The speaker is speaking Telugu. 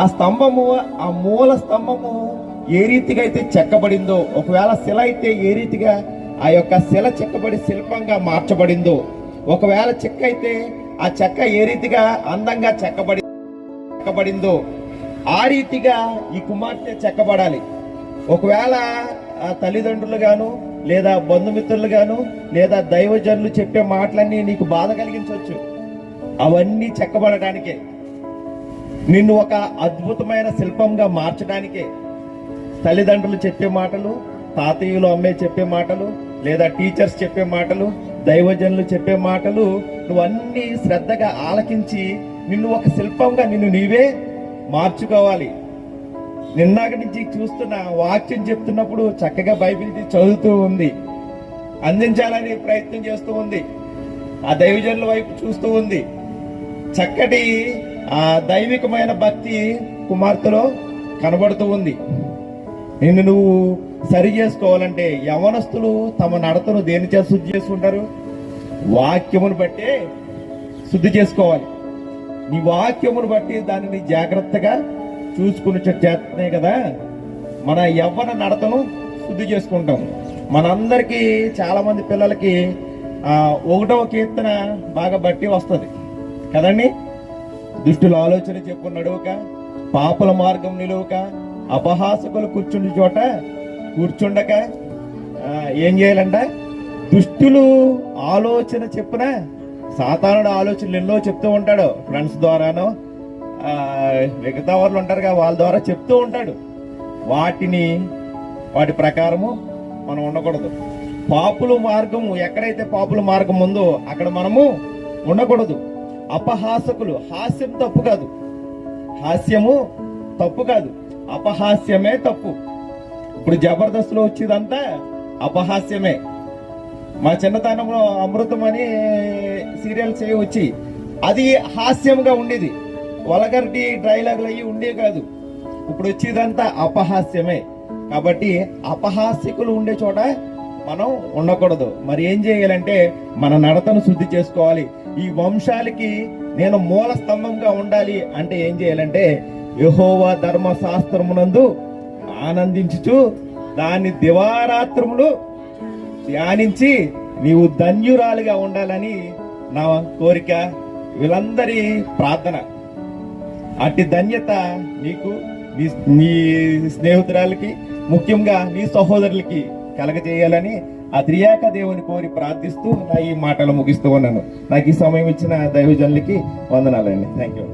ఆ స్తంభము, ఆ మూల స్తంభము ఏ రీతిగా అయితే చెక్కబడిందో, ఒకవేళ శిల అయితే ఏ రీతిగా ఆ యొక్క శిల చెక్కబడి శిల్పంగా మార్చబడిందో, ఒకవేళ చెక్క అయితే ఆ చెక్క ఏ రీతిగా అందంగా చెక్కబడిందో ఆ రీతిగా ఈ కుమార్తె చెక్కబడాలి. ఒకవేళ తల్లిదండ్రులు గాను, లేదా బంధుమిత్రులు గాను, లేదా దైవజనులు చెప్పే మాటలన్నీ నీకు బాధ కలిగించవచ్చు. అవన్నీ చెక్కబడటానికే, నిన్ను ఒక అద్భుతమైన శిల్పంగా మార్చడానికే తల్లిదండ్రులు చెప్పే మాటలు, తాతయ్యలు అమ్మే చెప్పే మాటలు, లేదా టీచర్స్ చెప్పే మాటలు, దైవజనులు చెప్పే మాటలు నువ్వన్నీ శ్రద్ధగా ఆలకించి నిన్ను ఒక శిల్పంగా నిన్ను నీవే మార్చుకోవాలి. నిన్నాక నుంచి చూస్తున్న వాక్యం చెప్తున్నప్పుడు చక్కగా బైబిల్ చదువుతూ ఉంది, అందించాలని ప్రయత్నం చేస్తూ ఉంది, ఆ దైవజనుల వైపు చూస్తూ ఉంది. చక్కటి ఆ దైవికమైన భక్తి కుమార్తెలో కనబడుతూ ఉంది. నిన్ను నువ్వు సరి చేసుకోవాలంటే యవనస్తులు తమ నడతను దేని చేత శుద్ధి చేసుకుంటారు? వాక్యమును బట్టే శుద్ధి చేసుకోవాలి. నీ వాక్యమును బట్టి దానిని జాగ్రత్తగా చూసుకుని చేస్తనే కదా మన యవ్వన నడతను శుద్ధి చేసుకుంటాం. మనందరికీ చాలా మంది పిల్లలకి 1వ కీర్తన బాగా బట్టి వస్తుంది కదండి. దుష్టుల ఆలోచన చెప్పు నడువక, పాపల మార్గం నిలువక, అపహాసకులు కూర్చుండి చోట కూర్చుండక ఏం చేయాలంట? దుష్టులు ఆలోచన చెప్పున, సాతానుడు ఆలోచనలు ఎన్నో చెప్తూ ఉంటాడు, ఫ్రెండ్స్ ద్వారానో మిగతా వాళ్ళు ఉంటారుగా వాళ్ళ ద్వారా చెప్తూ ఉంటాడు. వాటి ప్రకారము మనం ఉండకూడదు. పాపుల మార్గము, ఎక్కడైతే పాపుల మార్గం ఉందో అక్కడ మనము ఉండకూడదు. అపహాసకులు, హాస్యం తప్పు కాదు, హాస్యము తప్పు కాదు, అపహాస్యమే తప్పు. ఇప్పుడు జబర్దస్త్లో వచ్చేదంతా అపహాస్యమే. మా చిన్నతనంలో అమృతం అని సీరియల్స్ వచ్చి అది హాస్యంగా ఉండేది, వలగర్టి డైలాగులు అయ్యి ఉండే కాదు. ఇప్పుడు వచ్చేదంతా అపహాస్యమే. కాబట్టి అపహాస్యకులు ఉండే చోట మనం ఉండకూడదు. మరి ఏం చేయాలంటే మన నడతను శుద్ధి చేసుకోవాలి. ఈ వంశాలకి నేను మూల స్తంభంగా ఉండాలి అంటే ఏం చేయాలంటే యెహోవా ధర్మశాస్త్రమునందు ఆనందించుచు దాన్ని దివారాత్రములు ధ్యానించి నీవు ధన్యురాలుగా ఉండాలని నా కోరిక, వీళ్ళందరి ప్రార్థన. అట్టి ధన్యత నీకు, నీ స్నేహితురాలకి, ముఖ్యంగా నీ సహోదరులకి కలగజేయాలని ఆ త్రియాక దేవుని కోరి ప్రార్థిస్తూ నా ఈ మాటలు ముగిస్తూ ఉన్నాను. నాకు ఈ సమయం ఇచ్చిన దైవజనులకి వందనాలండి. Thank you.